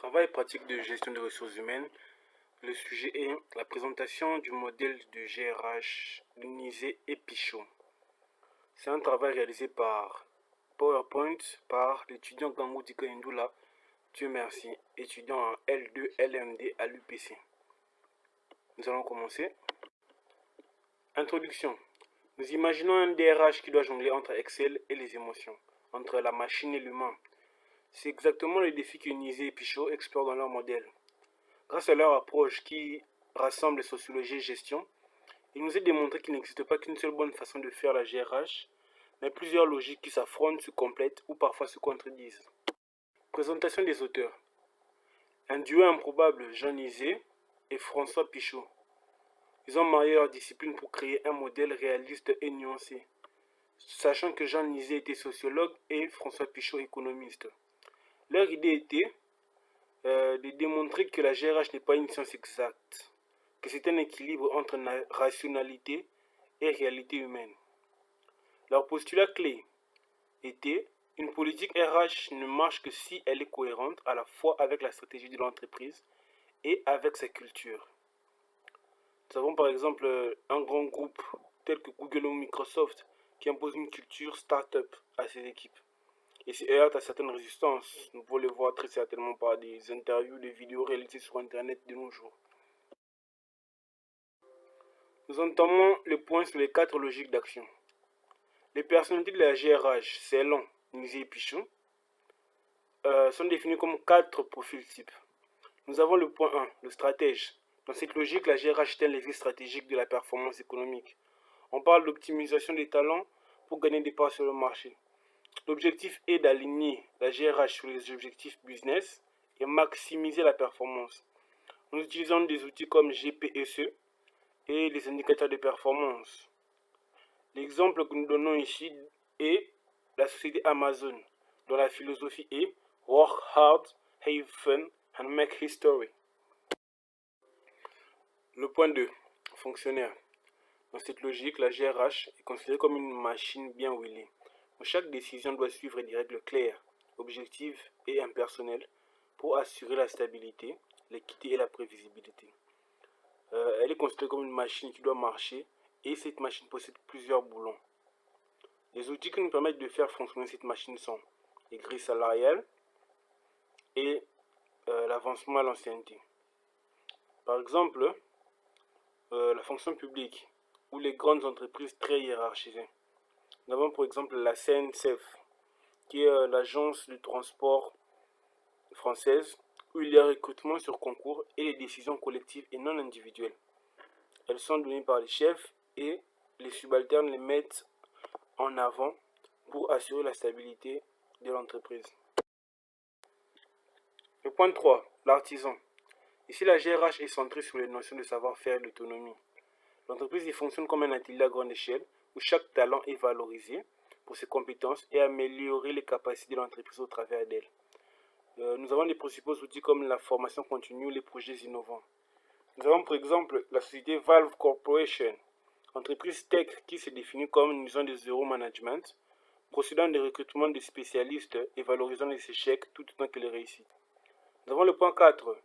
Travail et pratique de gestion des ressources humaines. Le sujet est la présentation du modèle de GRH Nizé et Pichot. C'est un travail réalisé par PowerPoint par l'étudiant Gangou Dika Indoula, Dieu merci, étudiant en L2 LMD à l'UPC. Nous allons commencer. Introduction. Nous imaginons un DRH qui doit jongler entre Excel et les émotions, entre la machine et l'humain. C'est exactement le défi que Nizé et Pichot explorent dans leur modèle. Grâce à leur approche qui rassemble sociologie et gestion, il nous est démontré qu'il n'existe pas qu'une seule bonne façon de faire la GRH, mais plusieurs logiques qui s'affrontent, se complètent ou parfois se contredisent. Présentation des auteurs. Un duo improbable, Jean Nizé et François Pichot. Ils ont marié leurs disciplines pour créer un modèle réaliste et nuancé, sachant que Jean Nizé était sociologue et François Pichot économiste. Leur idée était de démontrer que la GRH n'est pas une science exacte, que c'est un équilibre entre rationalité et réalité humaine. Leur postulat clé était une politique RH ne marche que si elle est cohérente à la fois avec la stratégie de l'entreprise et avec sa culture. Nous avons par exemple un grand groupe tel que Google ou Microsoft qui impose une culture start-up à ses équipes. Et se heurte à certaines résistances. Nous pouvons le voir très certainement par des interviews, des vidéos réalisées sur Internet de nos jours. Nous entamons le point sur les 4 logiques d'action. Les personnalités de la GRH, Ceylan, Nizé et Pichot, sont définies comme 4 profils types. Nous avons le point 1, le stratège. Dans cette logique, la GRH est un levier stratégique de la performance économique. On parle d'optimisation des talents pour gagner des parts sur le marché. L'objectif est d'aligner la GRH sur les objectifs business et maximiser la performance. Nous utilisons des outils comme GPSE et les indicateurs de performance. L'exemple que nous donnons ici est la société Amazon, dont la philosophie est Work hard, have fun and make history. Le point 2, fonctionnaire. Dans cette logique, la GRH est considérée comme une machine bien huilée, où chaque décision doit suivre des règles claires, objectives et impersonnelles pour assurer la stabilité, l'équité et la prévisibilité. Elle est considérée comme une machine qui doit marcher et cette machine possède plusieurs boulons. Les outils qui nous permettent de faire fonctionner cette machine sont les grilles salariales et l'avancement à l'ancienneté. Par exemple, la fonction publique ou les grandes entreprises très hiérarchisées. Nous avons par exemple la SNCF, qui est l'agence du transport française, où il y a recrutement sur concours et les décisions collectives et non individuelles. Elles sont données par les chefs et les subalternes les mettent en avant pour assurer la stabilité de l'entreprise. Le point 3, l'artisan. Ici, la GRH est centrée sur les notions de savoir-faire et d'autonomie. L'entreprise y fonctionne comme un atelier à grande échelle où chaque talent est valorisé pour ses compétences et améliorer les capacités de l'entreprise au travers d'elle. Nous avons des principaux outils comme la formation continue ou les projets innovants. Nous avons par exemple la société Valve Corporation, entreprise tech qui se définit comme une zone de zéro management, procédant de recrutement de spécialistes et valorisant les échecs tout autant que les réussites. Nous avons le point 4,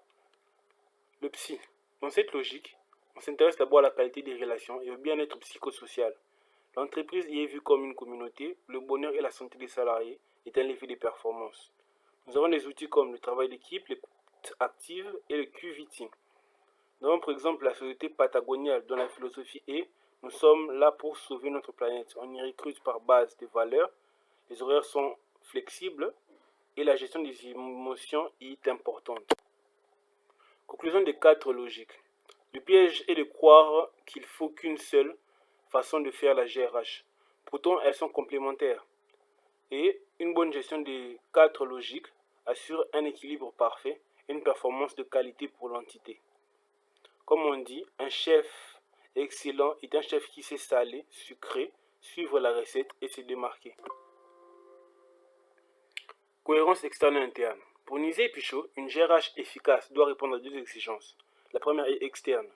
le psy. Dans cette logique, on s'intéresse d'abord à la qualité des relations et au bien-être psychosocial. L'entreprise y est vue comme une communauté, le bonheur et la santé des salariés est un levier de performance. Nous avons des outils comme le travail d'équipe, l'écoute active et le QVT. Nous avons par exemple la société Patagonia dont la philosophie est « Nous sommes là pour sauver notre planète ». On y recrute par base des valeurs, les horaires sont flexibles et la gestion des émotions est importante. Conclusion des 4 logiques. Le piège est de croire qu'il faut qu'une seule façon de faire la GRH. Pourtant, elles sont complémentaires. Et une bonne gestion des 4 logiques assure un équilibre parfait et une performance de qualité pour l'entité. Comme on dit, un chef excellent est un chef qui sait saler, sucrer, suivre la recette et se démarquer. Cohérence externe et interne. Pour Nizé et Pichot, une GRH efficace doit répondre à 2 exigences. La première est externe.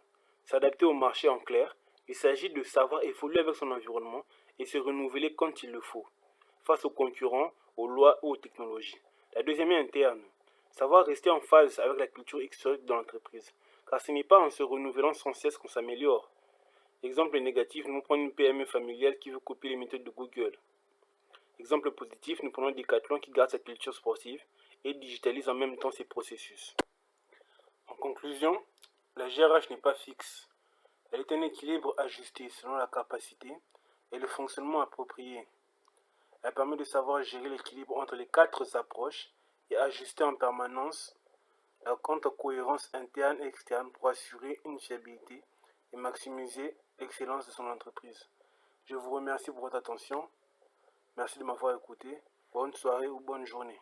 S'adapter au marché en clair, il s'agit de savoir évoluer avec son environnement et se renouveler quand il le faut, face aux concurrents, aux lois ou aux technologies. La deuxième est interne. Savoir rester en phase avec la culture historique de l'entreprise, car ce n'est pas en se renouvelant sans cesse qu'on s'améliore. Exemple négatif, nous prenons une PME familiale qui veut copier les méthodes de Google. Exemple positif, nous prenons Decathlon qui garde sa culture sportive et digitalise en même temps ses processus. En conclusion, la GRH n'est pas fixe. Elle est un équilibre ajusté selon la capacité et le fonctionnement approprié. Elle permet de savoir gérer l'équilibre entre les quatre approches et ajuster en permanence la cohérence interne et externe pour assurer une fiabilité et maximiser l'excellence de son entreprise. Je vous remercie pour votre attention. Merci de m'avoir écouté. Bonne soirée ou bonne journée.